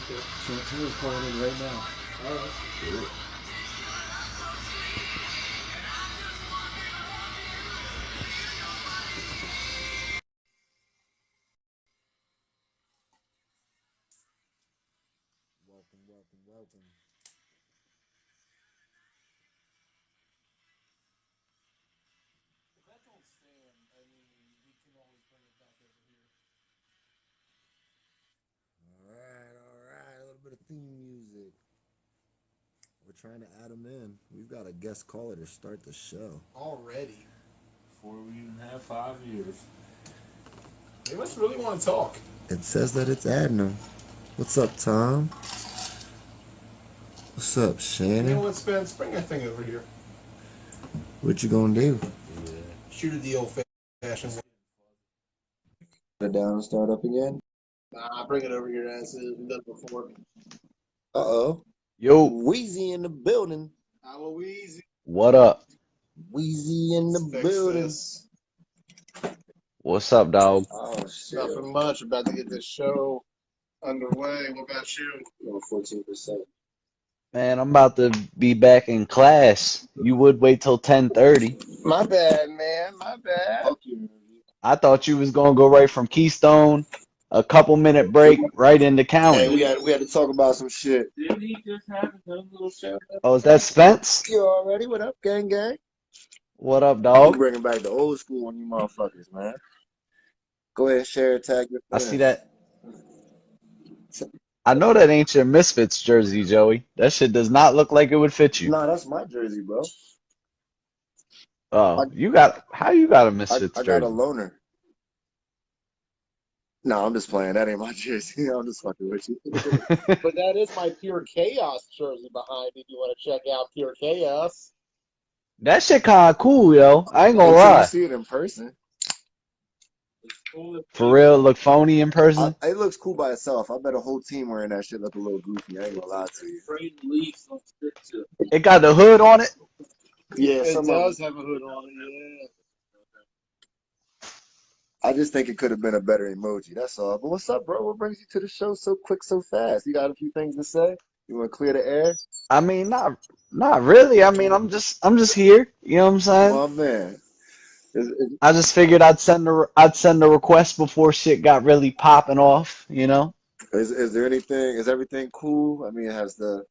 Okay. Santana's calling in right now. All right. Yeah. Welcome, welcome, welcome. If that don't stand, I mean, we can always bring it back over here. All right. A little bit of theme music. We're trying to add them in. We've got a guest caller to start the show. Already. Before we even have 5 years. They must really want to talk. It says that it's adding them. What's up, Tom? What's up, You know Shannon? what, Spence? Bring that thing over here. What you gonna do? Yeah. Shoot it the old-fashioned way. Put it down and start up again. Nah, bring it over here as we've done it before. Uh-oh. Yo, Wheezy in the building. Aloise. what up? Wheezy in the Fix building. this. What's up, dog? Oh, shit. Nothing much. About to get this show underway. What about you? 14%. Man, I'm about to be back in class. You would wait till 10:30. My bad, man. My bad. Fuck you. I thought you was gonna go right from Keystone, a couple minute break, right into Hey, county. we had to talk about some shit. Didn't he just have his own little show? Oh, is that Spence? You already? What up, gang gang? What up, We dog? bringing back the old school on you motherfuckers, man. Go ahead, share, tag your I friends. see that. I know that ain't your Misfits jersey, Joey. That shit does not look like it would fit you. Nah, that's my jersey, bro. Oh, how you got a I Misfits got a jersey? loaner. No, I'm just playing. That ain't my jersey. I'm just fucking with you. But that is my Pure Chaos jersey behind if you want to check out Pure Chaos. That shit kinda cool, yo. I ain't gonna Until you lie. see it in person. For real, look phony in person. It looks cool by itself. I bet a whole team wearing that shit look a little goofy. I ain't gonna lie to you. Afraid the leaves don't stick to it. It got the hood on it. Yeah, It some does have a hood on it, yeah. I just think it could have been a better emoji. That's all. But what's up, bro? What brings you to the show so quick, so fast? You got a few things to say? You want to clear the air? I mean, not really. I mean, I'm just here. You know what I'm saying? My man. Is, I just figured I'd send a request before shit got really popping off. You know? is there anything? Is everything cool? I mean, has the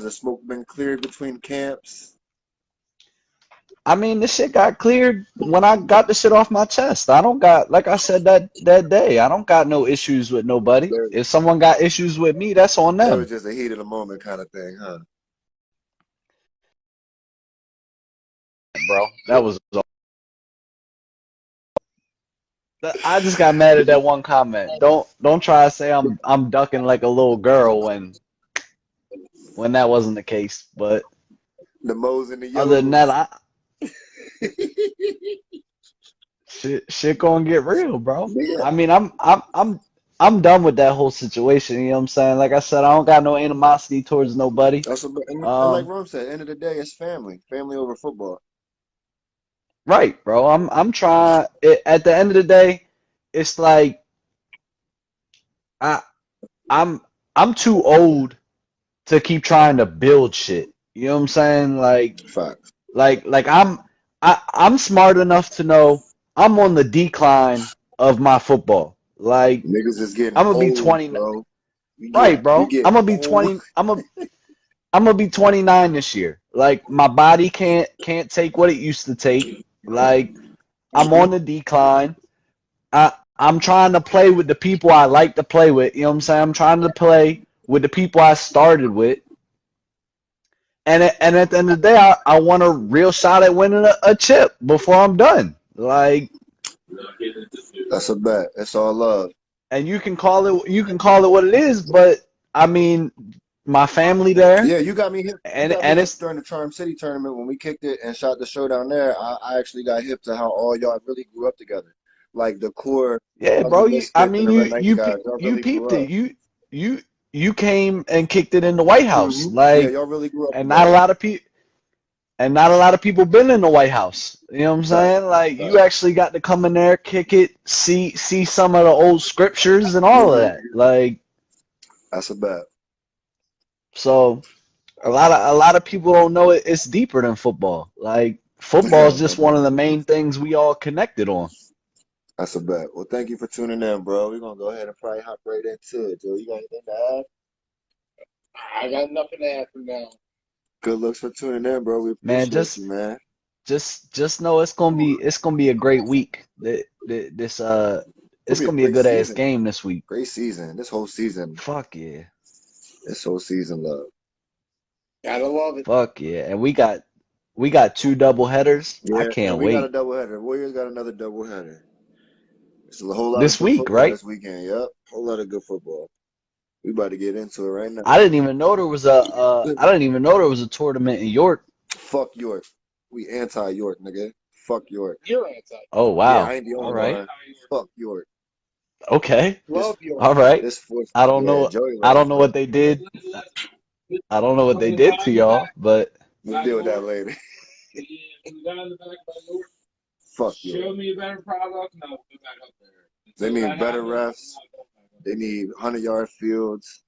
smoke been cleared between camps? I mean, the shit got cleared when I got the shit off my chest. I don't got, like I said that day, I don't got no issues with nobody. There, If someone got issues with me, that's on that was them, just a heat of the moment kind of thing, huh? bro. That was all. I just got mad at that one comment. Don't try to say I'm ducking like a little girl when that wasn't the case. But The Mo's and the other than that, Yo's. shit gonna get real, bro. Yeah. I mean, I'm done with that whole situation. You know what I'm saying? Like I said, I don't got no animosity towards nobody. And like Um, Rome said, end of the day, it's family. Family over football. right, bro. I'm trying. At the end of the day, it's like I I'm I'm too old to keep trying to build shit. You know what I'm saying? Facts. Like I'm smart enough to know I'm on the decline of my football. Like Niggas is getting I'm gonna be old, 20, bro. right, We bro. I'm getting gonna be old. 20. I'm gonna be 29 this year. Like my body can't take what it used to take. Like I'm on the decline. I'm trying to play with the people I like to play with. You know what I'm saying? I'm trying to play with the people I started with. And at the end of the day, I want a real shot at winning a chip before I'm done. Like, That's a bet. It's all love. and you can call it what it is, but I mean, my family there, Yeah, you got me hip. You got me and hip it's during the Charm City tournament when we kicked it and shot the show down there. I actually got hip to how all y'all really grew up together. Like the core yeah, of the bro. I Misfits and mean, the you Red Knights you guys. pe- Y'all you really peeped grew it. up. You came and kicked it in the White House, Yeah, like, y'all really grew up and not a together. lot of people. And not a lot of people been in the White House. You know what I'm Fact, saying? Like fact. you actually got to come in there, kick it, see some of the old scriptures and all of Hmm. that. Like That's a bet. So a lot of people don't know it's deeper than football. Like football is just one of the main things we all connected on. That's a bet. Well, thank you for tuning in, bro. We're gonna go ahead and probably hop right into it, Joe. You got anything to add? I got nothing to add for now. Good looks for tuning in, bro. We Man, appreciate you, man. just know it's gonna be a great week. It'll It's be a gonna be a great good ass season. game this week. Great season. This whole season. Fuck yeah. This whole season, love. Gotta love it. Fuck yeah. And we got two double headers. I Yeah, and can't we got a wait. doubleheader. Warriors got another doubleheader. It's a whole lot of This good week, football right? this weekend. Yep, whole lot of good football. We about to get into it right now. I didn't even know there was I didn't even know there was a tournament in York. Fuck York. We anti-York, nigga. Fuck York. You're anti. Oh Yeah, I wow. ain't the All only I'm right. one. anti-York. Fuck York. Okay. This Love York. All right. this fourth. I don't Yeah, know Joey I loves don't know York. what they did. Listen. I don't know what they From the did guy to in the y'all, back but We'll by deal with that York, later. yeah, from the guy in the back by York, Fuck York. show me a better product, and I'll go back up there. They Until need that better happens, I'm refs. not going back up They need 100-yard fields.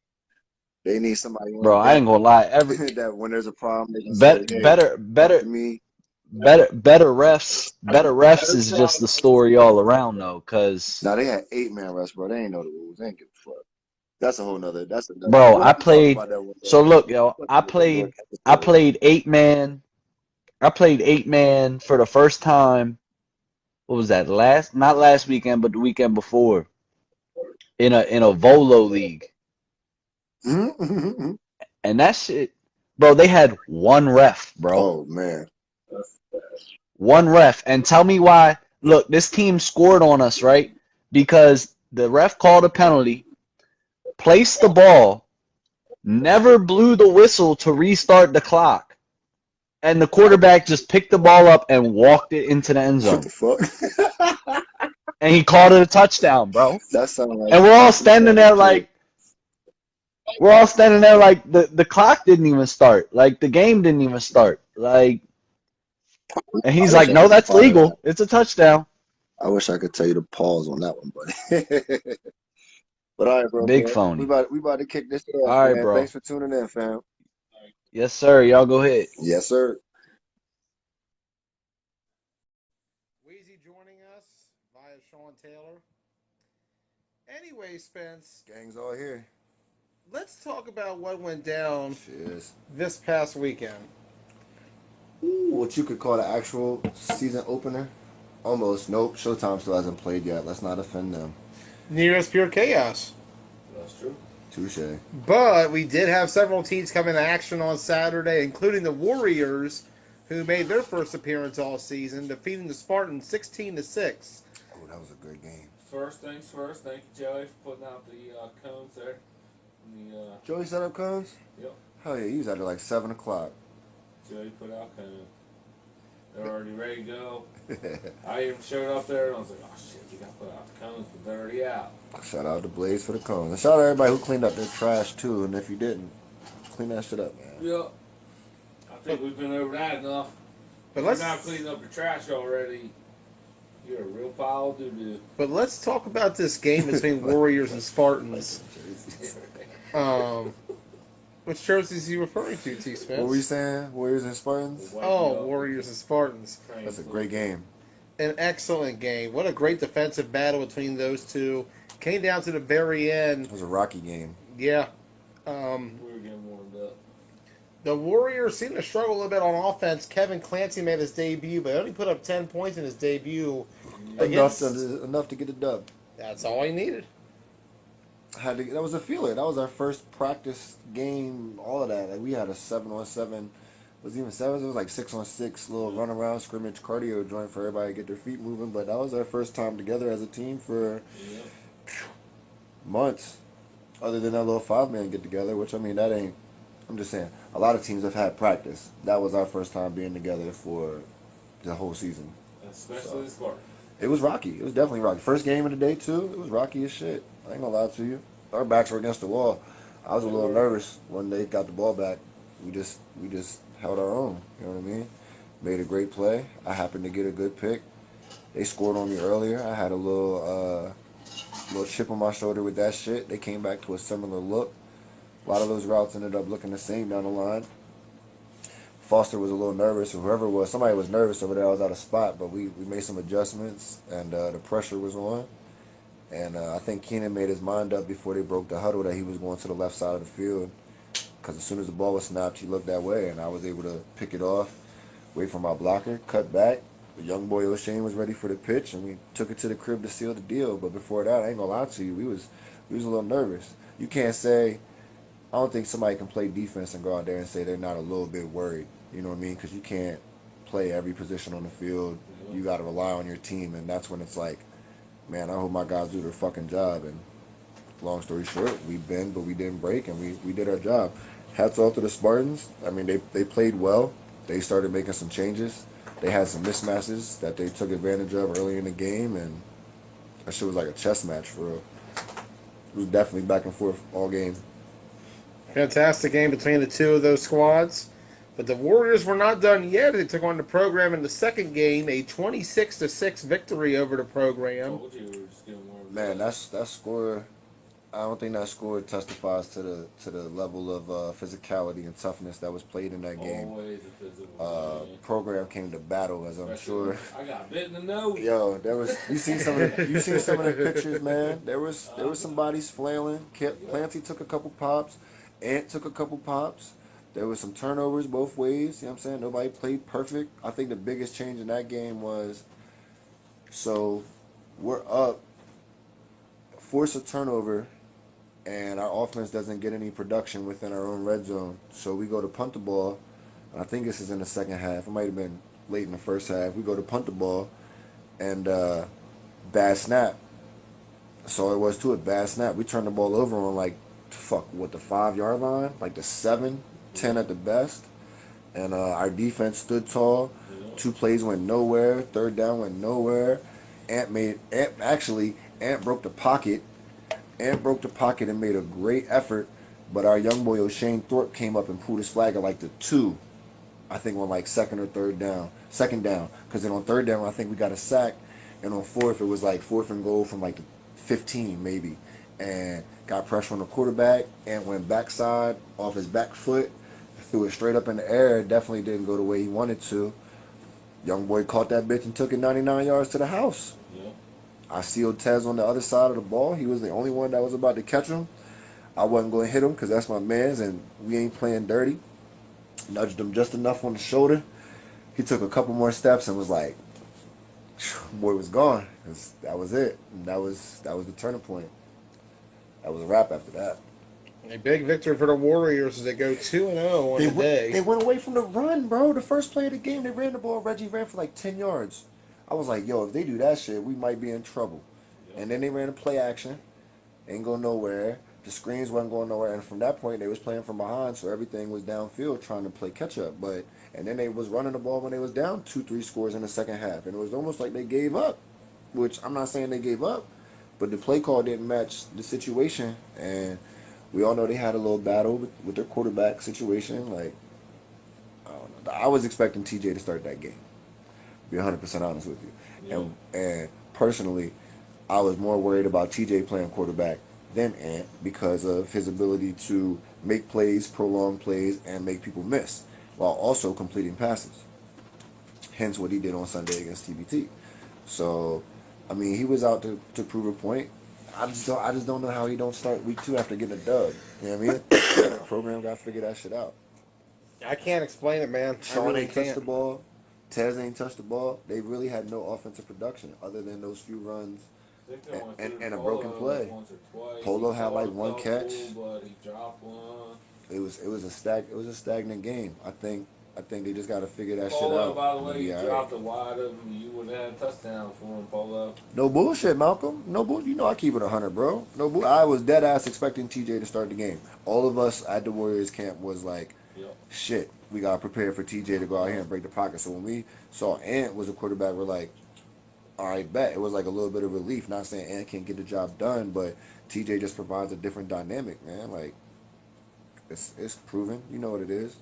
They need somebody on bro, I deck ain't gonna lie. Every that when there's a problem, they can say, bet hey, better talk better to me. better refs there. Better is just the product. story all around though, cause Now, they had 8-man refs, bro. They ain't know the rules. They ain't give a fuck. That's a whole nother. That's another. bro, We'll I have to talk played about that one day. so look, yo, Fuck I the New York played I episode. played 8 man. I played 8 man for the first time. What was that? Not last weekend, but the weekend before in a Volo league. And that shit, bro, they had one ref, bro. Oh man. One ref. And tell me why. Look, this team scored on us, right? Because the ref called a penalty, placed the ball, never blew the whistle to restart the clock, and the quarterback just picked the ball up and walked it into the end What zone. the fuck? And he called it a touchdown, bro. That sounds like And some Matthew Stafford shit. we're all standing there like the clock didn't even start. Like the game didn't even start. Like and I he's wish like, I "No, could be that's part of that. legal. It's a touchdown." I wish I could tell you the pause on that one, buddy. But all right, bro, Big man. We phony. about we about to kick this off, All right, man. bro. Thanks for tuning in, fam. Yes, sir. Y'all go ahead. Yes, sir. Wheezy joining us via Sean Taylor. Anyway, Spence, Gang's all here. let's talk about what went down Cheers. this past weekend. Ooh, what you could call the actual season opener? Almost. Nope. Showtime still hasn't played yet. Let's not offend them. New Year's Pure Chaos. That's true. Touche. But we did have several teams come into action on Saturday, including the Warriors, who made their first appearance all season, defeating the Spartans 16-6. Oh, that was a good game. First things first, thank you, Joey, for putting out the cones there. Joey set up cones? Yep, Hell yeah, he was at it like 7 o'clock. Joey put out cones. They're already ready to go. I even showed up there and I was like, oh shit, we gotta put out the cones, but they're already out. Shout out to Blaze for the cones. And shout out to everybody who cleaned up their trash too. And if you didn't, clean that shit up, man. Yep. I think we've been over that enough. But If you're let's not cleaning up your trash already, you're a real pile of doo-doo. but let's talk about this game between Warriors and Spartans. Um, which jerseys are you referring to, T. Spence? What were you saying? Warriors and Spartans? The white Oh, yellow Warriors and Spartans. train That's a food. great game. An excellent game. What a great defensive battle between those two. Came down to the very end. It was a rocky game. Yeah. We were getting warmed up. The Warriors seemed to struggle a little bit on offense. Kevin Clancy made his debut, but only put up 10 points in his debut. Enough Against, enough to get the dub. that's all he needed. That was a feeler. That was our first practice game. All of that. Like we had a 7-on-7. Was it even 7? It was like 6-on-6 little run around scrimmage cardio joint for everybody to get their feet moving. But that was our first time together as a team for Yep. months. Other than that little 5-man get together, which I mean that ain't. I'm just saying. A lot of teams have had practice. That was our first time being together for the whole season. Especially the Spartans. It was rocky. It was definitely rocky. First game of the day too. It was rocky as shit. I ain't gonna lie to you. Our backs were against the wall. I was a little nervous when they got the ball back. We just held our own. You know what I mean? Made a great play. I happened to get a good pick. They scored on me earlier. I had a little chip on my shoulder with that shit. They came back to a similar look. A lot of those routes ended up looking the same down the line. Foster was a little nervous, or whoever it was. Somebody was nervous over there. I was out of spot, but we made some adjustments, and the pressure was on. And I think Keenan made his mind up before they broke the huddle that he was going to the left side of the field. Because as soon as the ball was snapped, he looked that way, and I was able to pick it off, wait for my blocker, cut back. The young boy O'Shane was ready for the pitch, and we took it to the crib to seal the deal. But before that, I ain't gonna lie to you, we was a little nervous. You can't say I don't think somebody can play defense and go out there and say they're not a little bit worried. You know what I mean? Because you can't play every position on the field. You got to rely on your team, and that's when it's like, man, I hope my guys do their fucking job. And long story short, we bend, but we didn't break, and we did our job. Hats off to the Spartans. I mean, they played well. They started making some changes. They had some mismatches that they took advantage of early in the game, and that shit was like a chess match for real. It was definitely back and forth all game. Fantastic game between the two of those squads. But the Warriors were not done yet. They took on the program in the second game, a 26-6 victory over the program. Told you we were just getting more. Man, that score. I don't think that score testifies to the level of physicality and toughness that was played in that game. Always a physical game. Program came to battle, as I'm sure. I got bit in the nose. Yo, there was you seen some of the pictures, man. There was some bodies flailing. Clancy took a couple pops. Ant took a couple pops. There was some turnovers both ways. You know what I'm saying? Nobody played perfect. I think the biggest change in that game was, so we're up, force a turnover, and our offense doesn't get any production within our own red zone. So we go to punt the ball. I think this is in the second half. It might have been late in the first half. We go to punt the ball, and bad snap. So it was to it, bad snap. We turned the ball over on like, the 5-yard line? Like the 7, 10 at the best. And our defense stood tall. 2 plays went nowhere. Third down went nowhere. Ant broke the pocket. Ant broke the pocket and made a great effort. But our young boy O'Shane Thorpe came up and pulled his flag at like the 2. I think on like second down. Because then on third down, I think we got a sack. And on fourth, it was like 4th and goal from like the 15 maybe. And got pressure on the quarterback. And went backside off his back foot. Threw it straight up in the air. It definitely didn't go the way he wanted to. Young boy caught that bitch and took it 99 yards to the house. Yeah. I sealed Tez on the other side of the ball. He was the only one that was about to catch him. I wasn't going to hit him because that's my man's and we ain't playing dirty. Nudged him just enough on the shoulder. He took a couple more steps and was like, boy was gone. That was it. And that was the turning point. That was a wrap after that. A big victory for the Warriors as they go 2-0 on the day. They went away from the run, bro. The first play of the game, they ran the ball. Reggie ran for like 10 yards. I was like, yo, if they do that shit, we might be in trouble. Yep. And then they ran a play action. Ain't go nowhere. The screens wasn't going nowhere. And from that point, they was playing from behind, so everything was downfield trying to play catch-up. And then they was running the ball when they was down 2-3 scores in the second half. And it was almost like they gave up, which I'm not saying they gave up, but the play call didn't match the situation. And we all know they had a little battle with their quarterback situation. Like, I don't know. I was expecting TJ to start that game. Be 100% honest with you. Yeah. And personally, I was more worried about TJ playing quarterback than Ant because of his ability to make plays, prolong plays, and make people miss while also completing passes. Hence what he did on Sunday against TBT. So, I mean, he was out to prove a point. I just don't know how he don't start week 2 after getting a dub. You know what I mean? The program got to figure that shit out. I can't explain it, man. Sean ain't touched the ball. Tez ain't touched the ball. They really had no offensive production other than those few runs and a broken play. Polo had like one catch. But he dropped one. It was a stagnant game. I think they just got to figure that Polo, shit out. By the way, he dropped a wide open. You would have had a touchdown for him, Polo. No bullshit, Malcolm. No bull. You know I keep it 100, bro. No bull. I was dead ass expecting TJ to start the game. All of us at the Warriors camp was like, shit, we got to prepare for TJ to go out here and break the pocket. So when we saw Ant was a quarterback, we're like, all right, bet. It was like a little bit of relief. Not saying Ant can't get the job done, but TJ just provides a different dynamic, man. Like, it's proven. You know what it is.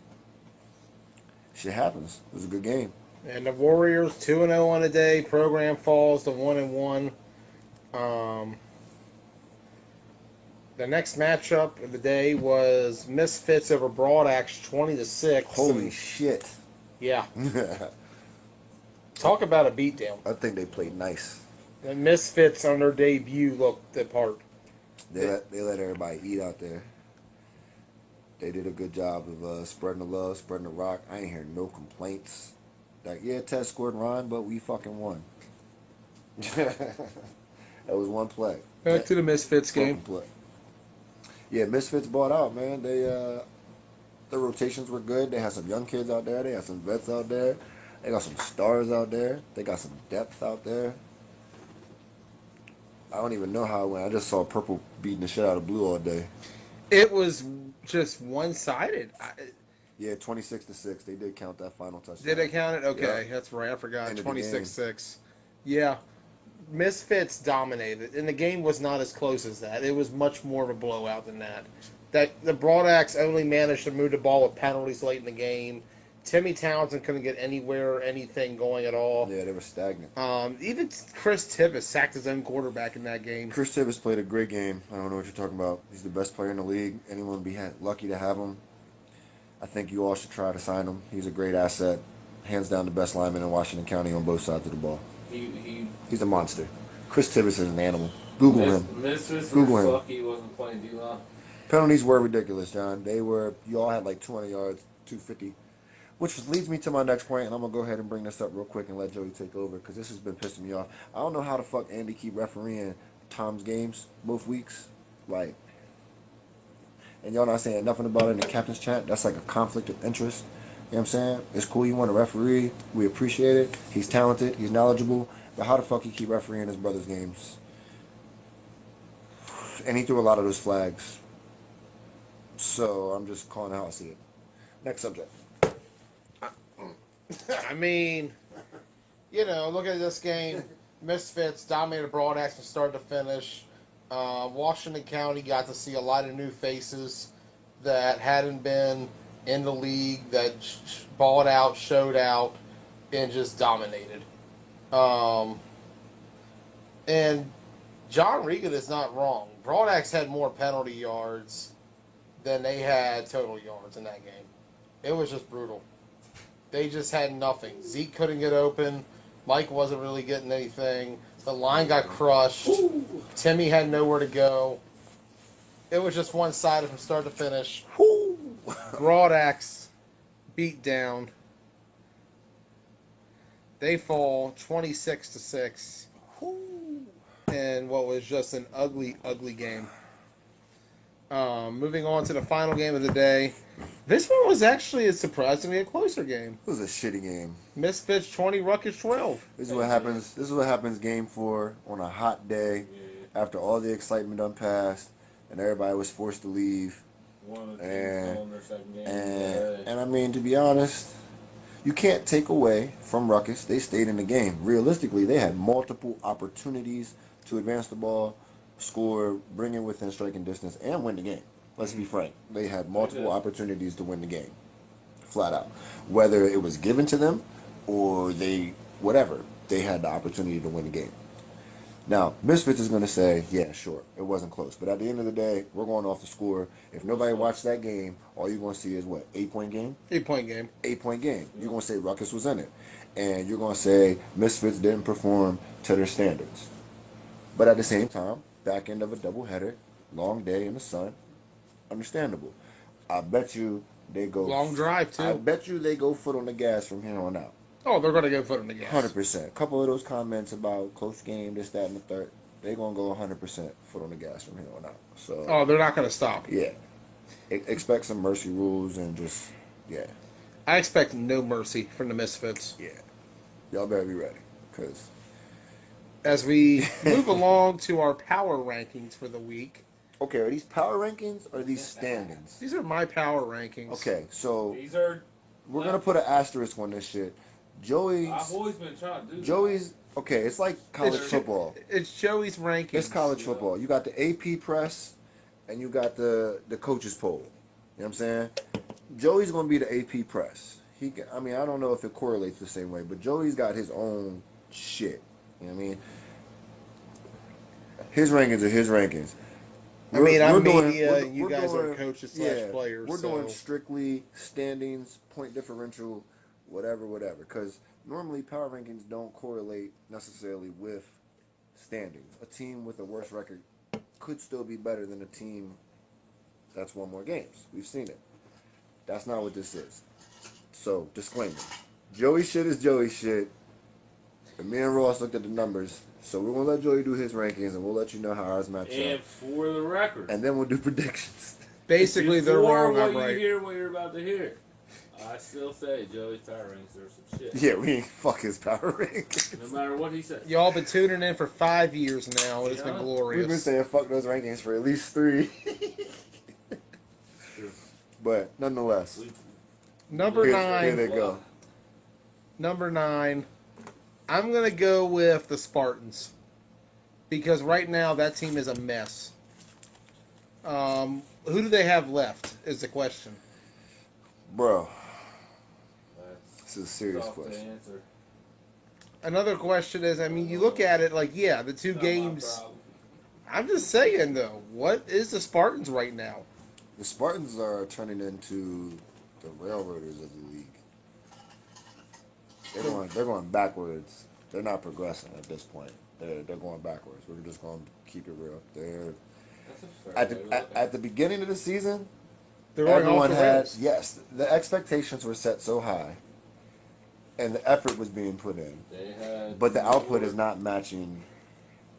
Shit happens. It was a good game. And the Warriors 2-0 on the day. Program falls to 1-1. The next matchup of the day was Misfits over Broad Axe 20-6. Holy And, shit. yeah, talk about a beatdown. I think they played nice. The Misfits on their debut looked the part. They let everybody eat out there. They did a good job of spreading the love, spreading the rock. I ain't hear no complaints. Like, yeah, Ted scored Ryan, but we fucking won. That was one play. Back to the Misfits game. Play. Yeah, Misfits bought out, man. Their rotations were good. They had some young kids out there. They had some vets out there. They got some stars out there. They got some depth out there. I don't even know how it went. I just saw Purple beating the shit out of Blue all day. It was just one-sided. Yeah, 26-6. They did count that final touchdown. Did they count it? Okay, Yeah. that's right. I forgot. End of the 26-6. Yeah. Misfits dominated, and the game was not as close as that. It was much more of a blowout than that. The Broad Axe only managed to move the ball with penalties late in the game. Timmy Townsend couldn't get anywhere or anything going at all. Yeah, they were stagnant. Even Chris Tibbs sacked his own quarterback in that game. Chris Tibbs played a great game. I don't know what you're talking about. He's the best player in the league. Anyone would be lucky to have him. I think you all should try to sign him. He's a great asset. Hands down the best lineman in Washington County on both sides of the ball. He's a monster. Chris Tibbs is an animal. Google him. Google him. Lucky he wasn't playing D-line. Penalties were ridiculous, John. You all had like 200 yards, 250. Which leads me to my next point, and I'm going to go ahead and bring this up real quick and let Joey take over, because this has been pissing me off. I don't know how the fuck Andy keep refereeing Tom's games both weeks. Like, and y'all not saying nothing about it in the captain's chat. That's like a conflict of interest. You know what I'm saying? It's cool you want to referee. We appreciate it. He's talented. He's knowledgeable. But how the fuck he keep refereeing his brother's games? And he threw a lot of those flags. So I'm just calling it how I see it. Next subject. I mean, look at this game. Misfits dominated Broad Axe from start to finish. Washington County got to see a lot of new faces that hadn't been in the league, that balled out, showed out, and just dominated. And John Regan is not wrong. Broad Axe had more penalty yards than they had total yards in that game. It was just brutal. They just had nothing. Zeke couldn't get open. Mike wasn't really getting anything. The line got crushed. Timmy had nowhere to go. It was just one-sided from start to finish. Broad Axe beat down. They fall 26-6 in what was just an ugly, ugly game. Moving on to the final game of the day. This one was actually a surprisingly a closer game. It was a shitty game. Misfits 20, Ruckus 12. This is what happens. This is what happens game 4 on a hot day after all the excitement done passed and everybody was forced to leave. And I mean, to be honest, you can't take away from Ruckus. They stayed in the game. Realistically, they had multiple opportunities to advance the ball, score, bring it within striking distance, and win the game. Let's be frank. They had multiple opportunities to win the game. Flat out. Whether it was given to them or whatever, they had the opportunity to win the game. Now, Misfits is going to say, yeah, sure, it wasn't close. But at the end of the day, we're going off the score. If nobody watched that game, all you're going to see is what? 8-point game? 8-point game. 8-point game. You're going to say Ruckus was in it. And you're going to say Misfits didn't perform to their standards. But at the same time, back end of a doubleheader, long day in the sun, understandable. I bet you they go... Long drive, too. I bet you they go foot on the gas from here on out. Oh, they're going to go foot on the gas. 100%. A couple of those comments about close game, this, that, and the third, they're going to go 100% foot on the gas from here on out. So. Oh, they're not going to stop. Yeah. Expect some mercy rules and just, yeah. I expect no mercy from the Misfits. Yeah. Y'all better be ready, because... As we move along to our power rankings for the week. Okay, are these power rankings or are these standings? These are my power rankings. Okay, so These are. we're gonna put an asterisk on this shit. Joey's. I've always been trying to do. Joey's. Okay, it's like college football. It's Joey's rankings. It's college football. You got the AP press, and you got the coaches poll. You know what I'm saying? Joey's gonna be the AP press. I mean, I don't know if it correlates the same way, but Joey's got his own shit. You know what I mean? His rankings are his rankings. I mean, I'm doing, media, and you we're guys are doing, coaches yeah, / players. we're doing So strictly standings, point differential, whatever. Because normally power rankings don't correlate necessarily with standings. A team with a worse record could still be better than a team that's won more games. We've seen it. That's not what this is. So, disclaimer. Joey shit is Joey shit. And me and Ross looked at the numbers. So we're going to let Joey do his rankings, and we'll let you know how ours match And up. for the record, And then we'll do predictions. basically, they're before wrong. what I'm you right. hear, what you're about to hear, I still say Joey's power rankings are some shit. Yeah, we ain't fuck his power rankings. No matter what he says. Y'all been tuning in for 5 years now, and it's been Yeah. glorious. We've been saying fuck those rankings for at least 3. True. But nonetheless, Number here 9. they go. Number 9. I'm gonna go with the Spartans because right now that team is a mess. Who do they have left? Is the question. Bro, That's this is a serious tough to question. answer. Another question is, I mean, you look at it like, yeah, the two Not my games. problem. I'm just saying though, what is the Spartans right now? The Spartans are turning into the Railroaders of the league. They're going backwards. They're not progressing at this point. They're going backwards. We're just going to keep it real. They're That's a fair way to look at the beginning of the season. They're going off Everyone the had rails. yes. The expectations were set so high, and the effort was being put in, They had but the output more- is not matching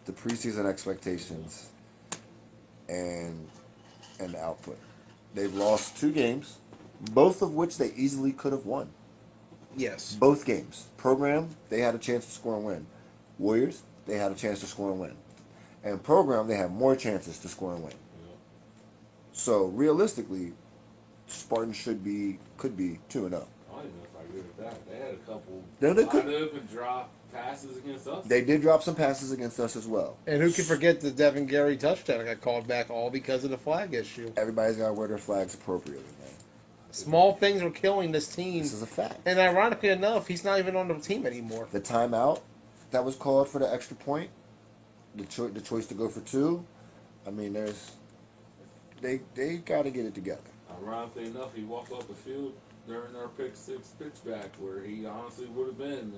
the preseason expectations and the output. They've lost 2 games, both of which they easily could have won. Yes. Both games. Program, they had a chance to score and win. Warriors, they had a chance to score and win. And Program, they had more chances to score and win. Yeah. So realistically, Spartans could be 2-0. I don't even know if I agree with that. They had a couple No, they wide could- open drop passes against us. They did drop some passes against us as well. And who can forget the Devin Gary touchdown that got called back all because of the flag issue? Everybody's got to wear their flags appropriately, man. Small things are killing this team. This is a fact. And ironically enough, he's not even on the team anymore. The timeout that was called for the extra point, the choice to go for 2. I mean, they got to get it together. Ironically enough, he walked off the field during our pick 6 pitch back where he honestly would have been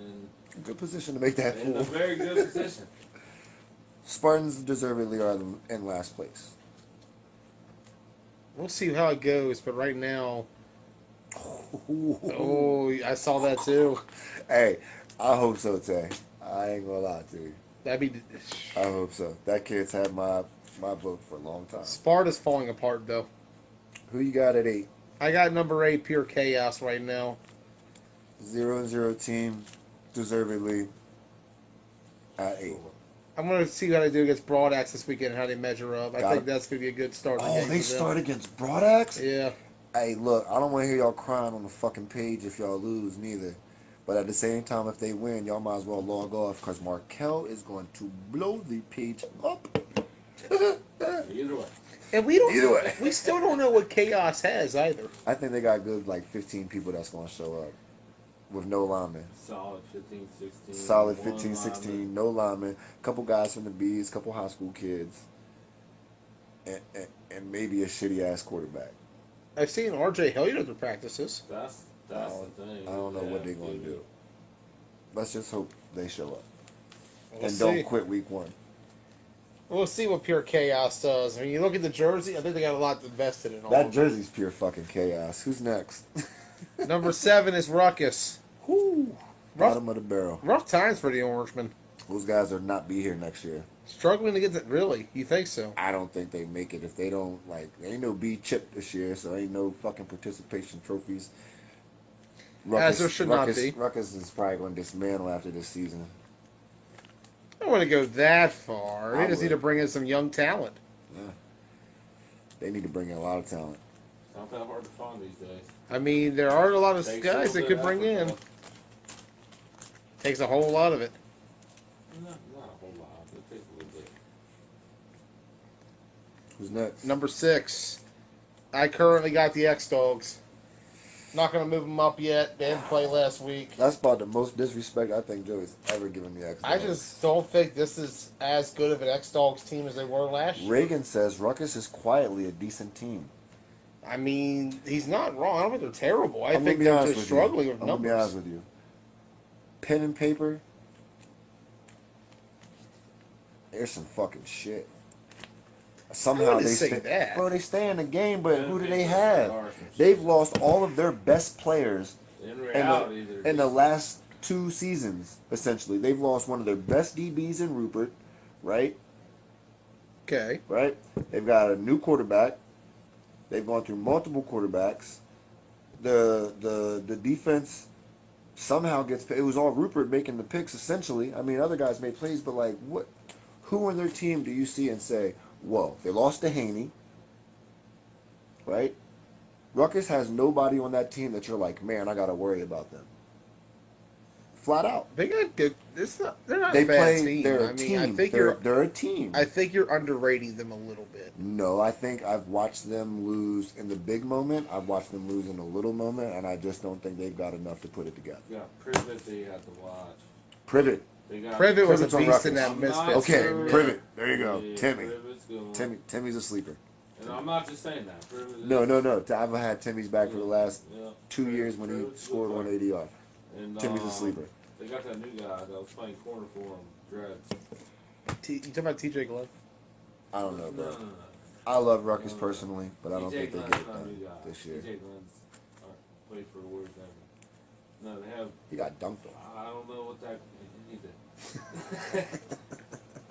Good position to make that in a fool. very good position. Spartans deservedly are in last place. We'll see how it goes, but right now, oh, I saw that too. Hey, I hope so, Tay. I ain't gonna lie to you. That'd be I hope so. That kid's had my vote for a long time. Sparta's falling apart though. Who you got at 8? I got number 8, pure chaos right now. 0-0 team, deservedly at 8. I'm gonna see how they do against Broadax this weekend and how they measure up. I Got think it. that's gonna be a good start. in the Oh, game they for them. start against Broadax? Yeah. Hey, look, I don't want to hear y'all crying on the fucking page if y'all lose, neither. But at the same time, if they win, y'all might as well log off because Markel is going to blow the page up. Either way. And we don't. Either way. We still don't know what chaos has either. I think they got good, like, 15 people that's going to show up with no linemen. Solid 15, 16. Solid one 15, 16, lineman. no linemen. Couple guys from the B's, couple high school kids. And maybe a shitty-ass quarterback. I've seen RJ Hilliard at the practices. That's the thing. I don't know what they're going to maybe. do. Let's just hope they show up. We'll And see. don't quit week 1. We'll see what pure chaos does. I mean, you look at the jersey. I think they got a lot invested in all. That of it. jersey's pure fucking chaos. Who's next? Number 7 is Ruckus. Whoo. Bottom of the barrel. Rough times for the Orangemen. Those guys will not be here next year. Struggling to get that. Really? You think so? I don't think they make it if they don't, like, there ain't no B chip this year, so ain't no fucking participation trophies. As there should not be. Ruckus is probably going to dismantle after this season. I don't want to go that far. I They just need would. to bring in some young talent. Yeah. They need to bring in a lot of talent. It's not that hard to find these days. I mean, there are a lot of Takes a guys they little could bit bring of in. effort, Takes a whole lot of it. though. Not a whole lot, but it takes a little bit. Who's next? Number 6. I currently got the X Dogs. Not going to move him up yet. They didn't play last week. That's about the most disrespect I think Joey's ever given me. X I just don't think this is as good of an X-Dogs team as they were last year. Reagan says Ruckus is quietly a decent team. I mean, he's not wrong. I don't think they're terrible. I I'm think gonna be they're honest just with struggling you. with I'm numbers. gonna be honest with you. Pen and paper. There's some fucking shit. Somehow wouldn't they say stay, that. bro. They stay in the game, but Pen who do and they paper have? are some They've shit. lost all of their best players In reality, they're in the just- last 2 seasons. Essentially, they've lost one of their best DBs in Rupert, right? Okay. Right. They've got a new quarterback. They've gone through multiple quarterbacks. The defense somehow gets. It was all Rupert making the picks essentially. I mean, other guys made plays, but like, what? Who on their team do you see and say, "Whoa, they lost to Haney"? Right? Ruckus has nobody on that team that you're like, man, I gotta worry about them. Flat out. They got good. They're not They a bad play. team. They're a I mean, team. I think they're a team. I think you're underrating them a little bit. No, I think I've watched them lose in the big moment. I've watched them lose in a little moment, and I just don't think they've got enough to put it together. Yeah, Privet they had to watch. Privet. They got Privet was a Privet's on beast in Rutgers. that I'm Misfits not Okay, game. Privet. There you go. Yeah, Timmy. Privet's good. Timmy's a sleeper. And I'm not just saying that. Privet is- No. I've had Timmy's back for the last Yeah. 2 years when he Privet's a scored good on player. ADR. And, Timmy's a sleeper. They got that new guy that was playing corner for him, Dreads. You talking about TJ Glenn? I don't know, bro. No. I love Ruckus No. personally, but I don't TJ think they Glenn's get it not a new done guy. this year. TJ Glenn's played for the Warriors. No, they have. He got dunked on. I don't know what that. He did.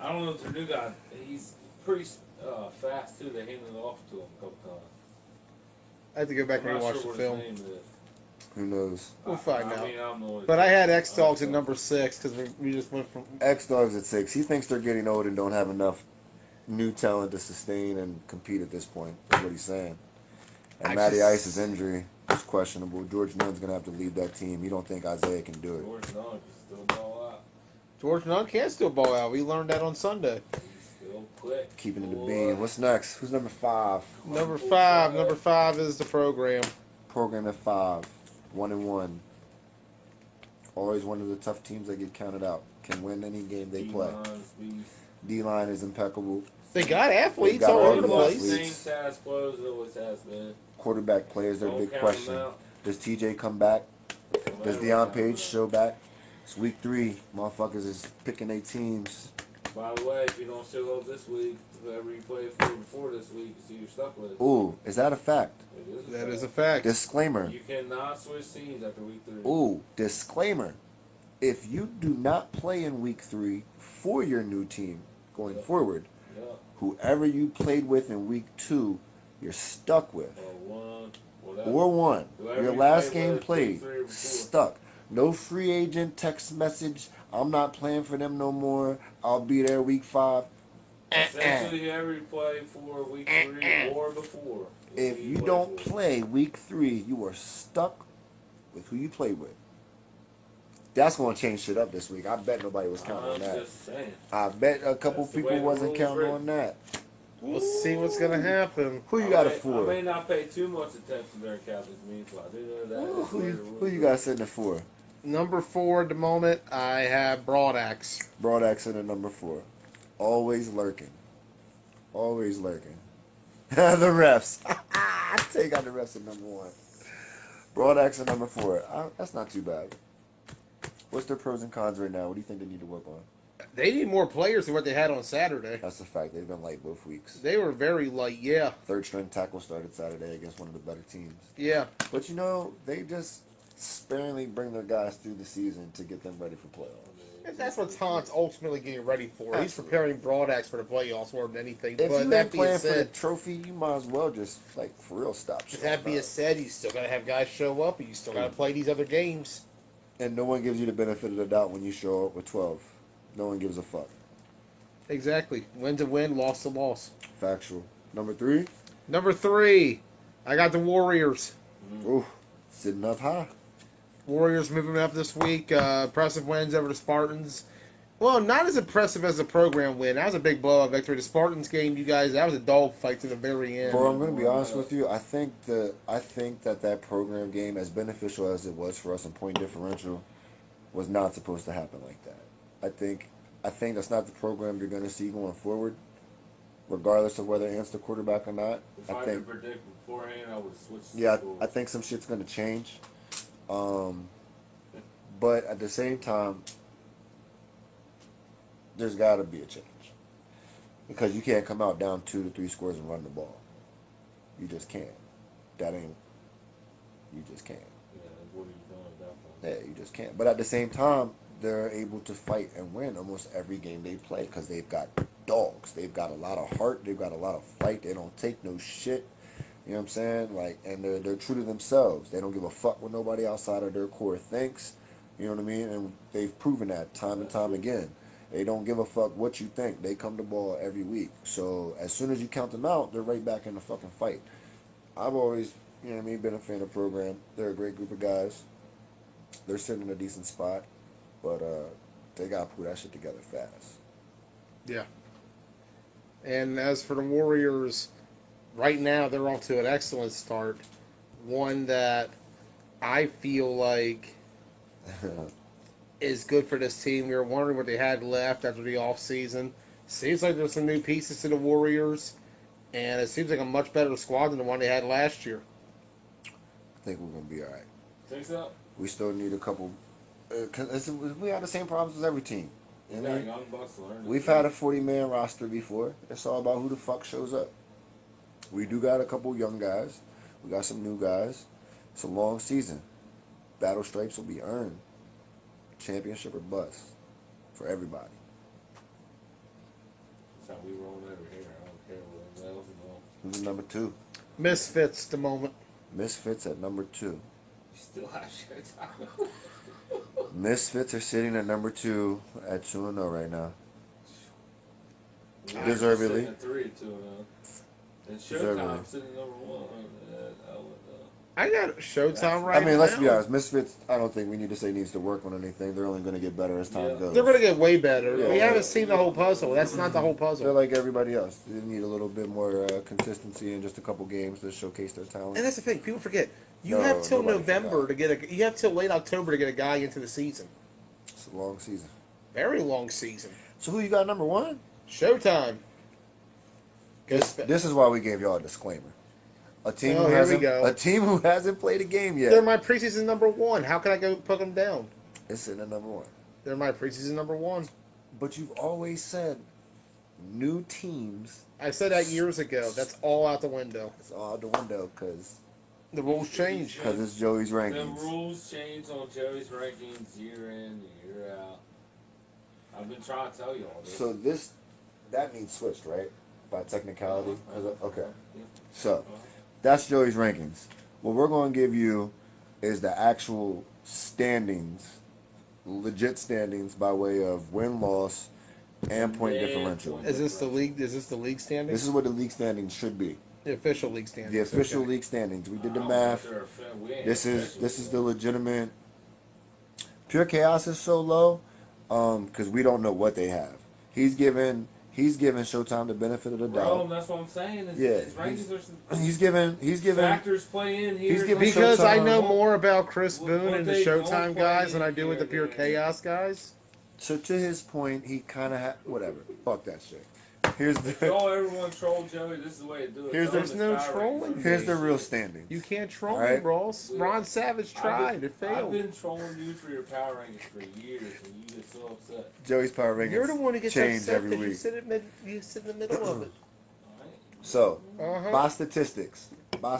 I don't know if their new guy. He's pretty fast too. They handed it off to him a couple times. I have to go back I'm and not watch sure the what film. his name is. Who knows? We'll find I out. mean, I don't know what But I had X Dogs at at number 6 because we just went from. X Dogs at 6. He thinks they're getting old and don't have enough new talent to sustain and compete at this point. Is what he's saying. And I Matty just- Ice's injury is questionable. George Nunn's gonna have to lead that team. You don't think Isaiah can do it? George Nunn can still ball out. George Nunn can still ball out. We learned that on Sunday. He's still quick. Keeping it the Boy. beam. What's next? Who's number 5? Number 5. Number 5 is the program. Program at 5. 1-1. Always one of the tough teams that get counted out. Can win any game they play. D-line's beast. D-line is impeccable. They got athletes got all all over the the place. athletes. Same status quo as it always has been. Quarterback play is their Don't big count question. them out. Does TJ come back? Does Deion Page show back? It's week 3. Motherfuckers is picking their teams. By the way, if you don't show up this week, whoever you played for before this week, see you're stuck with. Ooh, is that a fact? It is a That fact. is a fact. Disclaimer. You cannot switch teams after week 3. Ooh, disclaimer. If you do not play in week 3 for your new team going forward, Yeah. whoever you played with in week 2, you're stuck with. Or 1. Whatever. Or 1. Whoever Your you last played game with, played. week 3 or before. Stuck. No free agent text message. I'm not playing for them no more. I'll be there week 5. Essentially, whoever you played for week 3 or before. If you don't play week 3, you are stuck with who you played with. That's going to change shit up this week. I bet nobody was counting on I'm that. just saying. I bet a couple That's the way people the wasn't rules counting written. on that. We'll see what's going to happen. Who you got I it may- for? I may not pay too much attention during Catholic meetings, but I do know that. Who, that's the way the you, rules who you are. got sitting it for? Number 4 at the moment, I have Broadaxe. Broad accent at number 4. Always lurking. Always lurking. The refs. Take out the refs at number 1. Broad accent number 4. That's not too bad. What's their pros and cons right now? What do you think they need to work on? They need more players than what they had on Saturday. That's a fact. They've been light both weeks. They were very light, yeah. Third string tackle started Saturday against one of the better teams. Yeah. But you know, they just sparingly bring their guys through the season to get them ready for playoffs. And that's what Tont's ultimately getting ready for. He's preparing Broadaxe for the playoffs more than anything. If But you that ain't being playing for the said, trophy, you might as well just, like, for real stop showing that being up. said, you still got to have guys show up, and you still got to play these other games. And no one gives you the benefit of the doubt when you show up with 12. No one gives a fuck. Exactly. Win to win, loss to loss. Factual. Number 3? Number 3, I got the Warriors. Ooh, sitting up high. Warriors moving up this week. Impressive wins over the Spartans Well, not as impressive as the program win. That was a big blowout victory. The Spartans game, you guys, that was a dog fight to the very end. Bro, I'm gonna be honest with you. I think that program game, as beneficial as it was for us in point differential, was not supposed to happen like that. I think I think that's not the program you're gonna see going forward, regardless of whether Ant's the quarterback or not. If I I think could predict beforehand, I would have switched. yeah, schools. I think some shit's gonna change. Um, but at the same time, there's got to be a change because you can't come out down 2 to 3 scores and run the ball. You just can't. That ain't. You just can't. Yeah, what are you doing at that point? Yeah, you just can't. But at the same time, they're able to fight and win almost every game they play because they've got dogs. They've got a lot of heart. They've got a lot of fight. They don't take no shit. You know what I'm saying? Like, and they're true to themselves. They don't give a fuck what nobody outside of their core thinks. You know what I mean? And they've proven that time and time again. They don't give a fuck what you think. They come to ball every week. So as soon as you count them out, they're right back in the fucking fight. I've always, you know what I mean, been a fan of the program. They're a great group of guys. They're sitting in a decent spot, but they gotta put that shit together fast. Yeah. And as for the Warriors, right now they're off to an excellent start. One that I feel like is good for this team. We were wondering what they had left after the offseason. Seems like there's some new pieces to the Warriors, and it seems like a much better squad than the one they had last year. I think we're gonna be all right. Think so? We still need a couple. We have the same problems as every team. You You know what I got mean? young bucks to learn. We've had a 40-man roster before. It's all about who the fuck shows up. We do got a couple young guys. We got some new guys. It's a long season. Battle stripes will be earned. Championship or bust for everybody. That's how we roll over here. I don't care what anybody else is doing. Who's at number 2? Misfits the moment. Misfits at number 2. You still have Showtime. Misfits are sitting at number 2 at 2-0 right now. We're Deservedly. sitting at 3 2 and Deservedly. Showtime sitting at number 1. I got Showtime right I mean, let's now. be honest. Misfits, I don't think we need to say needs to work on anything. They're only going to get better as time Yeah. goes. They're going to get way better. Yeah. We haven't seen the whole puzzle. That's not the whole They're puzzle. like everybody else. They need a little bit more consistency and just a couple games to showcase their talent. And that's the thing. People forget. You No, have till nobody November forgot. to get a. You have till late October to get a guy into the season. It's a long season. Very long season. So who you got number 1? Showtime. This is why we gave y'all a disclaimer. A team Oh, who here we hasn't go. a team who hasn't played a game yet. They're my preseason number 1. How can I go put them down? It's sitting at number 1. They're my preseason number 1. But you've always said new teams. I said that years ago. That's all out the window. It's all out the window because The rules change. it's Joey's The rankings. rules change on Joey's rankings year in, year out. I've been trying to tell you all this. So that means switched, right? By technicality. Okay. Yeah. So that's Joey's rankings. What we're going to give you is the actual standings, legit standings by way of win, loss, and point Yeah, differential. point. Is this the league? Is this the league standings? This is what the league standings should be. The official league standings. The official Okay. league standings. We did the I don't math. know if they're we ain't This is official the yet. legitimate. Pure Chaos is so low, because we don't know what they have. He's given Showtime the benefit of the Bro, doubt. that's what I'm saying. His, Yeah, his rankings are some He's given factors play in here. he's given Because I Showtime- know more about Chris What- Boone what and the they don't Showtime play guys than I do here, with the Pure yeah. Chaos guys. So to his point, he kind of whatever. Fuck that shit. Here's If the y'all everyone troll Joey, this is the way to do it. Here's Tell the- him There's no power trolling. rankings. here's the real standings. You can't troll Alright. me, Ross. Ron Savage tried. It I've failed. been trolling you for your power rankings for years, and you get so upset. Joey's power rankings You're the one who gets change upset every because week. you sit in the middle of it. Alright? So Uh-huh. by statistics, No.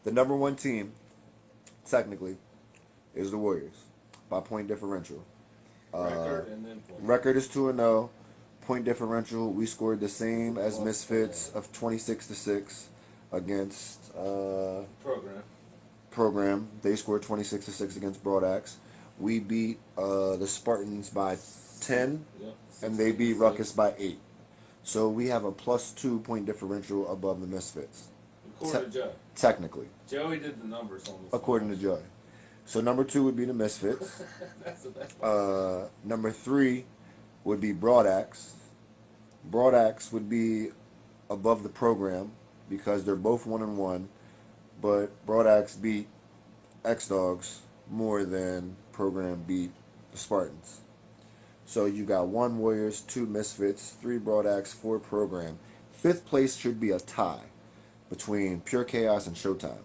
the number 1 team, technically, is the Warriors by point differential. Record and then point. Record is 2-0. Point differential, we scored the same as Misfits of 26-6 against Program. Program. They scored 26-6 against Broadaxe. We beat the Spartans by 10, Yep. and they beat Ruckus by 8. So we have a +2 point differential above the Misfits, According to Joe. technically, Joey did the numbers on this. according to Joey. So number 2 would be the Misfits. That's the best part. Number 3 would be Broadaxe. Broadaxe would be above the program because they're both 1-1, but Broadaxe beat X Dogs more than program beat the Spartans. So you got 1 Warriors, 2 Misfits, 3 Broadaxe, 4 program. 5th place should be a tie between Pure Chaos and Showtime.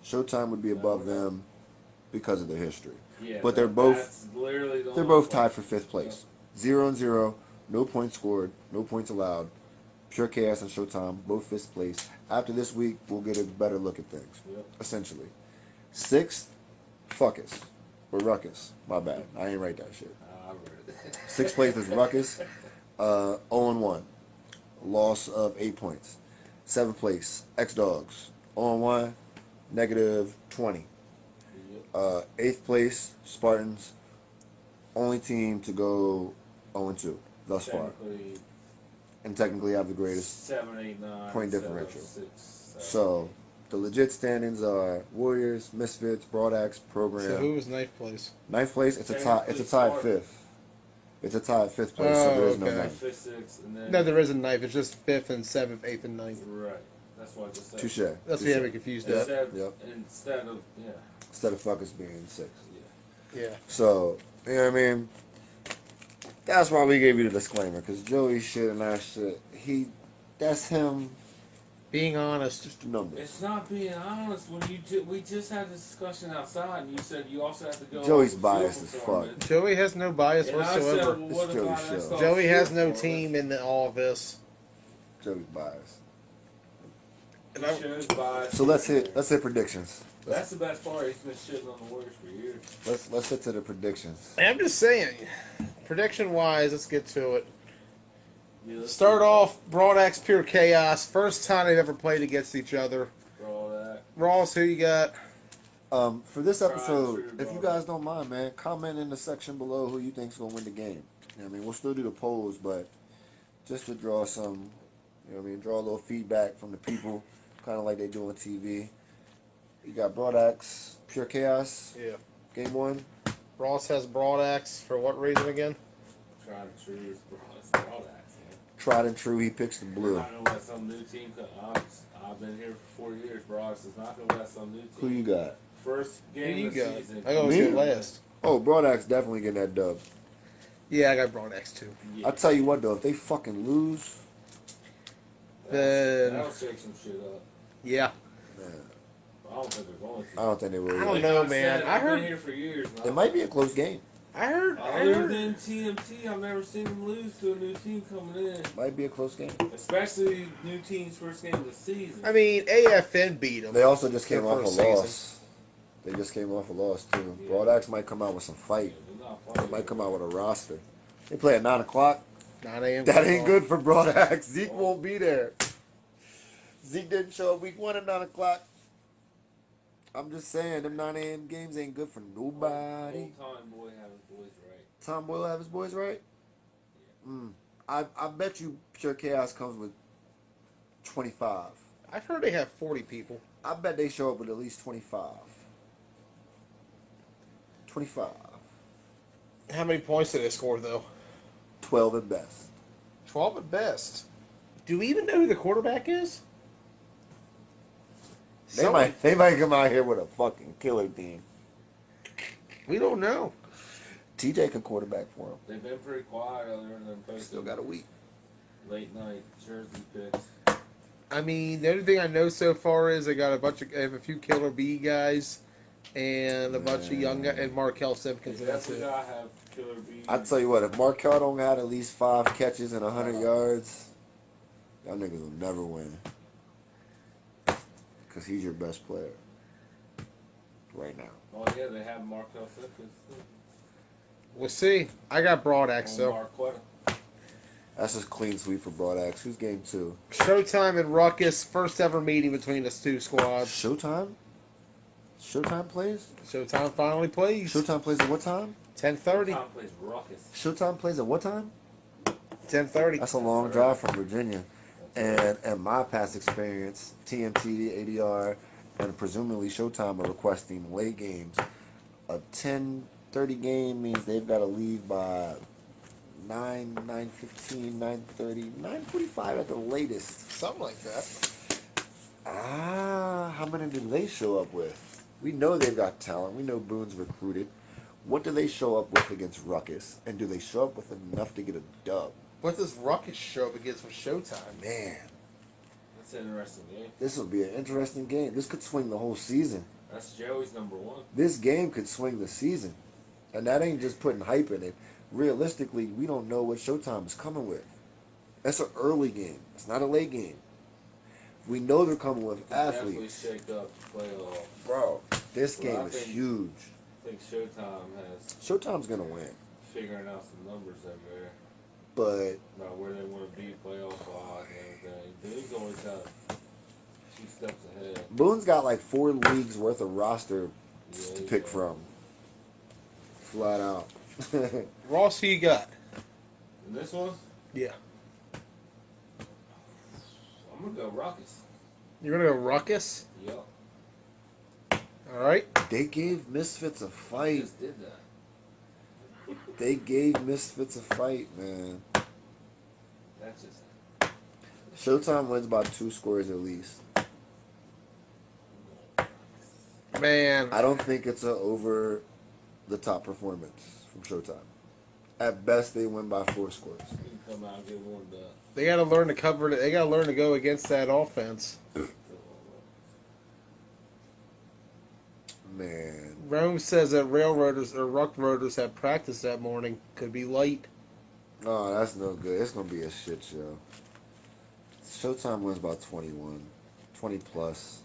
Showtime would be above them because of their history. Yeah, But that's literally the they're only both place. tied for 5th place. 0-0, no points scored, no points allowed. Pure Chaos and Showtime, both 5th place. After this week, we'll get a better look at things, Yep. essentially. 6th, Fuckus. Or Ruckus. My bad. I ain't write that shit. I read it. 6th place is Ruckus. 0-1. Loss of 8 points. 7th place, X Dogs. 0-1. Negative 20. Yep. 8th place, Spartans. Only team to go 0-2 thus far. Technically, And technically have the greatest 7, 8, 9, point 7, differential. 6, 7. So, the legit standings are Warriors, Misfits, Broadaxe, Program. So who was ninth place? 9th place, it's a tie. It's a tie at 5th. It's a tie at 5th place, so there is no okay. 9th. 5th, 6th, and then No, there isn't ninth. It's just fifth and seventh, eighth and ninth. right. That's why I just said. Touche. That's Touche. what me confused. Yep. That. Instead of yeah. Instead of Fuckers being 6th. Yeah. Yeah. So, you know what I mean? That's why we gave you the disclaimer, because Joey shit and that shit, that's him, Being honest. just numbers. It's not being honest. When we just had this discussion outside, and you said you also have to go. Joey's off biased field as performance. Joey has no bias And I said, whatsoever. well, what It's Joey's about show. next off Joey has field no performance? team in all of this. Joey's biased. He shows bias. So let's hit predictions. That's the best part. He's been shitting on the Warriors for years. Let's hit to the predictions. I'm just saying, prediction wise, let's get to it. Yeah, let's Start do off, Broadaxe Pure Chaos. First time they've ever played against each other. for all that. Ross, who you got? For this episode, True, if you brother. guys don't mind, man, comment in the section below who you think's gonna win the game. You know what I mean, we'll still do the polls, but just to draw some, you know what I mean, draw a little feedback from the people, kind of like they do on TV. You got Broadaxe, Pure Chaos, Yeah. game 1. Ross has Broadaxe. For what reason again? Trying to choose for all that. Tried and true, he picks the We're blue. not gonna let some new team come. I've been here for 4 years, bro. It's not gonna let some new team. Who you got? First Who game you of the got? season. I always Me? go last. Oh, Broadaxe definitely getting that dub. Yeah, I got Broadaxe too. Yeah. I tell you what though, if they fucking lose, Then- That'll shake some shit up. Yeah. man, I don't think they're going to. I don't think they will. I don't either. know, Like man. said, I I've heard- been here for years. Now. It might be a close game. I heard. Other than TMT, I've never seen them lose to a new team coming in. Might be a close game. Especially new team's first game of the season. I mean, AFN beat them. They also just came Their off a first season. loss. They just came off a loss too. Yeah. Broadaxe might come out with some fight. They're not They playing. might come out with a roster. They play at 9 o'clock. 9 a.m. That ain't kickoff. good for Broadaxe. Zeke won't be there. Zeke didn't show up week 1 at 9 o'clock. I'm just saying, them 9 a.m. games ain't good for nobody. Old time boy having boys right. Tom Boyle have his boys right? I bet you Pure Chaos comes with 25. I've heard they have 40 people. I bet they show up with at least 25. 25. How many points did they score though? 12 at best. 12 at best. Do we even know who the quarterback is? They might come out here with a fucking killer team. We don't know. TJ can quarterback for him. They've been pretty quiet other than posting Still got a week. late night jersey picks. I mean, the only thing I know so far is they got I have a few Killer B guys and a bunch of young guys, and Markel They Simpkins in that definitely too. gotta have Killer B. I tell you what, if Markel don't got at least 5 catches and 100 yards, y'all niggas will never win. Because he's your best player. Right now. Oh yeah, they have Markel Simpkins. We'll see. I got Broadaxe though. Marquetta. That's just clean sweep for Broadaxe. Who's game 2? Showtime and Ruckus, first ever meeting between the two squads. Showtime? Showtime plays? Showtime finally plays. Showtime plays at what time? 10:30. Tom plays Ruckus. Showtime plays at what time? 10:30. That's a long drive from Virginia. And my past experience, TMT, ADR, and presumably Showtime are requesting late games. a 10:30 game means they've got to leave by 9:15, 9:30, 9:45 at the latest. Something like that. How many do they show up with? We know they've got talent. We know Boone's recruited. What do they show up with against Ruckus? And do they show up with enough to get a dub? What does Ruckus show up against for Showtime? Man, That's an interesting game. this will be an interesting game. This could swing the whole season. That's Joey's number one. This game could swing the season. And that ain't just putting hype in it. Realistically, we don't know what Showtime is coming with. That's an early game. It's not a late game. We know they're coming with Definitely athletes. shake up the playoff. Bro, this Well, game I is think- huge. I think Showtime has Showtime's going to win. figuring out some numbers over there But about where they want to be playoff wise and everything. Dude's always got a few steps ahead. Boone's got like 4 leagues worth of roster Yeah, to he pick does. from. Flat out. Ross, who you got? And this one, Yeah. I'm gonna go Rockets. You're going to go Ruckus? Yup. All right. They gave Misfits a I fight. just did that. They gave Misfits a fight, man. That's just Showtime wins by 2 scores at least. Man. I don't think it's a over the top performance from Showtime. At best, they win by 4 scores. you can come out and get one done. They got to learn to cover it. They got to learn to go against that offense. Man, Rome says that railroaders or ruck roaders had practice that morning. Could be late. no, that's no good. It's gonna be a shit show. Showtime wins by 21, 20 plus.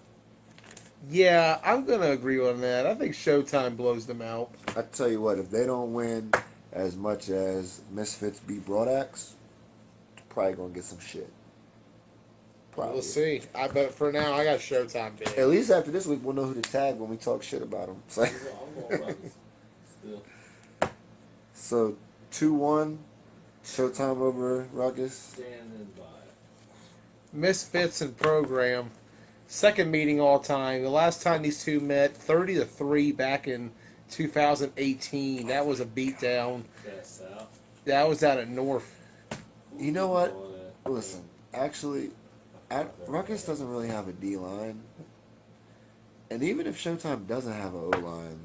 Yeah, I'm going to agree on that. I think Showtime blows them out. I tell you what, if they don't win as much as Misfits beat Broadaxe, probably gonna get some shit. Probably. We'll see. I bet for now I got Showtime big. At least after this week, we'll know who to tag when we talk shit about them. I'm going Rockets. Still. So 2-1, Showtime over Ruckus. Standing by it. Misfits and program. Second meeting all time. The last time these two met, 30-3 back in 2018. That was a beatdown. That's out. That was out at North. You know what? All that. Listen, actually, Ruckus doesn't really have a D line, and even if Showtime doesn't have an O line,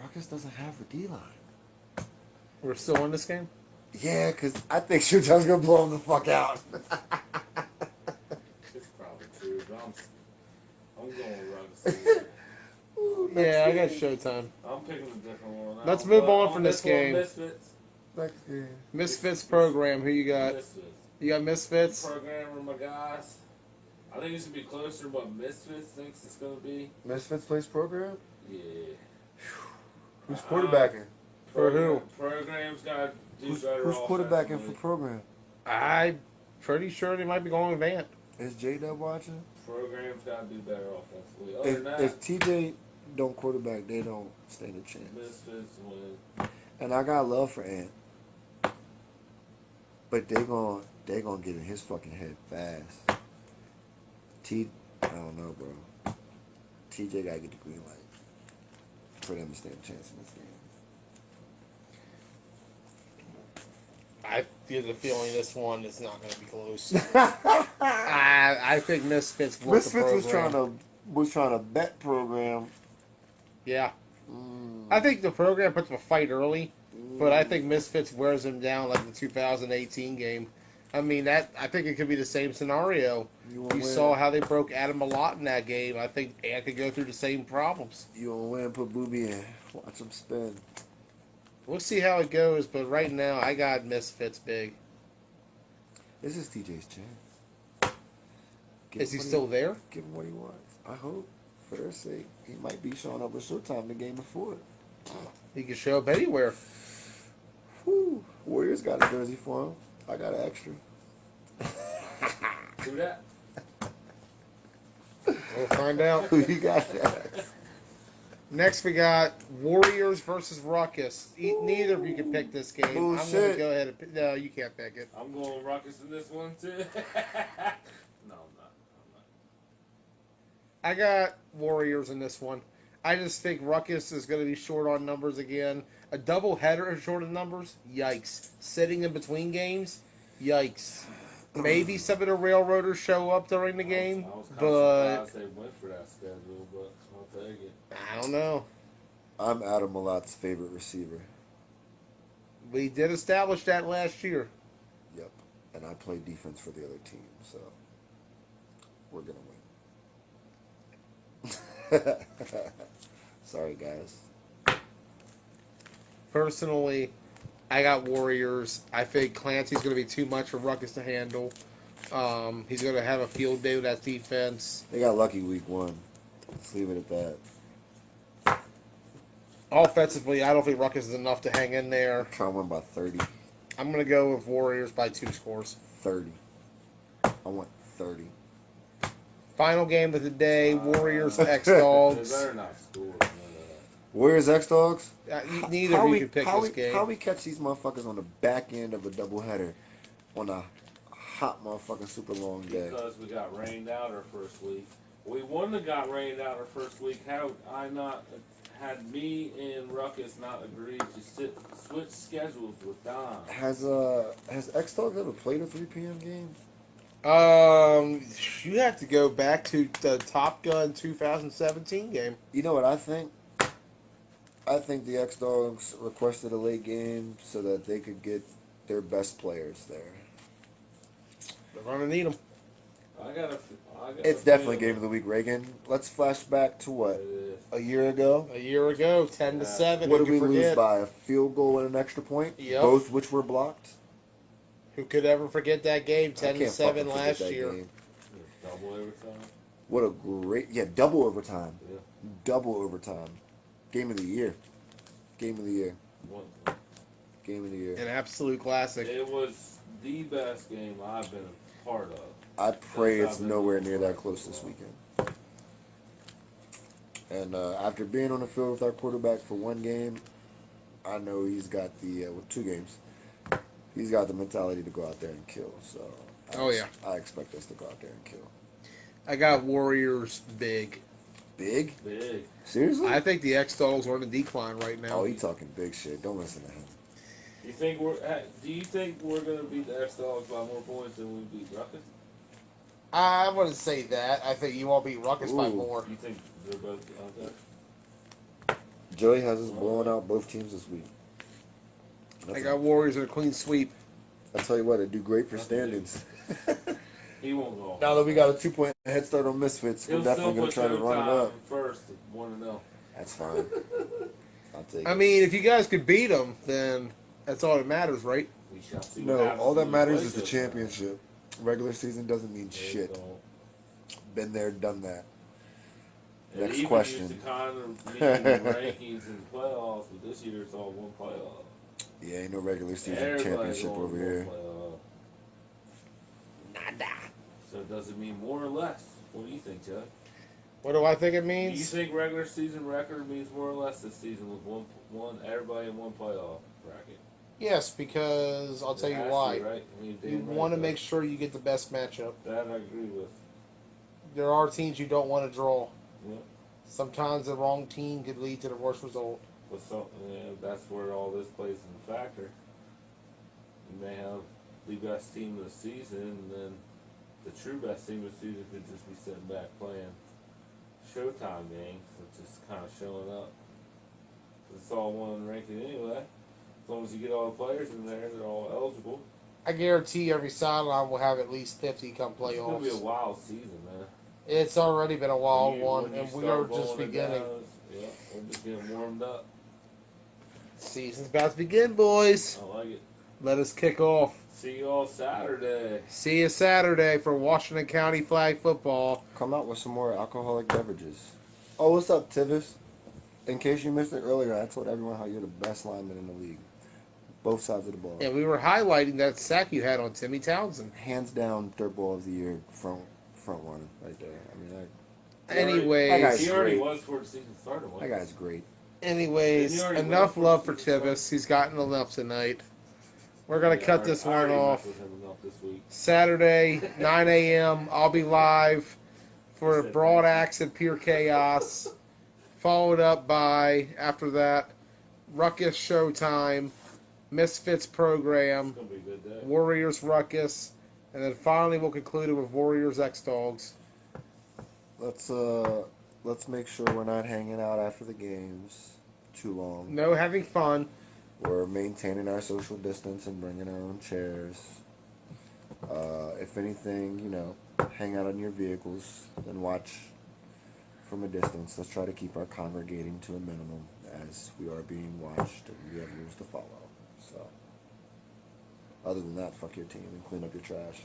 Ruckus doesn't have a D line. We're still in this game? Yeah, because I think Showtime's gonna blow him the fuck out. It's probably true, but I'm going Rockets. Ooh, Yeah, I got game. Showtime. I'm picking a different one. Let's I'm move going- on from I'm this going game. Misfits. Next game. Misfits program. Who you got? Misfits. You got Misfits? Programmer, my guys. I think it's gonna be closer to what Misfits thinks it's gonna be. Misfits plays program. Yeah. Who's quarterbacking? For who? Program's got to do Who's better. quarterbacking for offensively. program? I'm pretty sure they might be going with Vant. Is J-Dub watching? Program's got to do better offensively. Other than that, If TJ don't quarterback, they don't stand a chance. Misfits win. And I got love for Ant. But they gonna get in his fucking head fast. I don't know, bro. TJ gotta get the green light for them to stand a chance in this game. I get the feeling this one is not going to be close. I think Misfits blow the Misfits program. was trying to bet program. Yeah. Mm, I think the program puts them a fight early, but I think Misfits wears them down like the 2018 game. I mean, I think it could be the same scenario. wanna You win? saw how they broke Adam a lot in that game. I think Ant could go through the same problems. You wanna win? Put Booby in. Watch him spin. We'll see how it goes, but right now I got Misfits big. This is TJ's chance. Give Is he him what still there? Give him what he wants. I hope. For their sake, he might be showing up with Showtime the game before. He can show up anywhere. Whew. Warriors got a jersey for him. I got an extra. Do that. We'll find out. Who you got that? Next, we got Warriors versus Ruckus. Neither of you can pick this game. I'm going to Bullshit. go ahead and pick. No, you can't pick it. I'm going Rockets in this one too. No, I'm not. I got Warriors in this one. I just think Ruckus is going to be short on numbers again. A double header short of numbers? Yikes. Sitting in between games? Yikes. Maybe some of the railroaders show up during the game, I was kind of but surprised they went for that schedule, but I'll take it. I don't know. I'm Adam Malot's favorite receiver. We did establish that last year. Yep. And I play defense for the other team, so we're gonna win. Sorry, guys. Personally, I got Warriors. I think Clancy's going to be too much for Ruckus to handle. He's going to have a field day with that defense. They got lucky week 1. Let's leave it at that. Offensively, I don't think Ruckus is enough to hang in there. Try to win by 30. I'm going to go with Warriors by 2 scores. 30. I want 30. Final game of the day, Warriors X They Dogs. better not score. Where's X Dogs? Neither of you can pick this game. How we catch these motherfuckers on the back end of a doubleheader on a hot motherfucking super long day? Because we got rained out our first week. We wouldn't have got rained out our first week had me and Ruckus not agreed to switch schedules with Don. Has X Dogs ever played a 3 p.m. game? You have to go back to the Top Gun 2017 game. You know what I think? I think the X Dogs requested a late game so that they could get their best players there. They're going to need them. It's definitely game of the week, Reagan. Let's flash back to what? A year ago? A year ago, 10-7. What Who did we could lose forget? by? A field goal and an extra point? Yep. Both which were blocked? Who could ever forget that game? I can't 10-7 fucking forget last that year. game. Double overtime. What a great... double overtime. Yeah. Double overtime. Game of the year. Game of the year. Game of the year. An absolute classic. It was the best game I've been a part of. I pray it's nowhere near that close this weekend. And after being on the field with our quarterback for one game, I know he's got the, with 2 games, he's got the mentality to go out there and kill. So I expect us to go out there and kill. I got Warriors big. Big? Big. Seriously? I think the X-Dogs are on a decline right now. Oh, he talking big shit. Don't listen to him. Do you think we're gonna beat the X Dogs by more points than we beat Ruckus? I wouldn't say that. I think you won't beat Ruckus by Ooh. more. You think they're both out there? Joey has us blowing out both teams this week. I got Warriors in a clean sweep. I tell you what, it'd do great for standings. He won't go. Now that we got a 2-point head start on Misfits, we're He'll definitely still going to try to put run it Showtime up. first, 1-0. That's fine. I'll take I it. mean, if you guys could beat them, then that's all that matters, right? We shall see. what No, happens all that when we matters play is the this time. championship. Regular season doesn't mean shit. So, Been there, done that. it Next even question. used to kind of mean the rankings and playoffs, but this year it's all one playoff. Yeah, ain't no regular season Everybody's championship going over one here. playoff. So does it mean more or less? What do you think, Chuck? What do I think it Do you means? think regular season record means more or less this season with one everybody in one playoff bracket? Yes, because I'll tell It you has why. to, right? I mean, You damn right want to it make does. sure you get the best matchup. That I agree with. There are teams you don't want to draw. Yeah. Sometimes the wrong team could lead to the worst result. But that's where all this plays in factor. You may have the best team of the season, and then the true best team of the season could just be sitting back playing Showtime games, which is kind of showing up. It's all one ranking anyway. As long as you get all the players in there, they're all eligible. I guarantee every sideline will have at least 50 come It's gonna be a playoffs. wild season, man. It's already been a wild When you one, and we are start just rolling it beginning. down, yeah, we're just getting warmed up. Season's about to begin, boys. I like it. Let us kick off. See you all Saturday. See you Saturday for Washington County flag football. Come out with some more alcoholic beverages. Oh, what's up, Tivis? In case you missed it earlier, I told everyone how you're the best lineman in the league. Both sides of the ball. And we were highlighting that sack you had on Timmy Townsend. Hands down, third ball of the year, front one right there. I mean, that Anyways, He already great. was before the season started. wasn't that he? guy's great. anyways, Didn't he already enough win love for for season Tivis. He's gotten enough tonight. We're going to cut this I one already off. messed with him enough this week. Saturday, 9 a.m. I'll be live for Said Broad thank you. Axe and Pure Chaos. Followed up by, after that, Ruckus Showtime, Misfits Program, It's gonna be a good day. Warriors Ruckus, and then finally we'll conclude it with Warriors X Dogs. Let's make sure we're not hanging out after the games too long. No having fun. We're maintaining our social distance and bringing our own chairs. If anything, hang out in your vehicles and watch from a distance. Let's try to keep our congregating to a minimum as we are being watched and we have rules to follow. So, other than that, fuck your team and clean up your trash.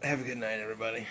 Have a good night, everybody.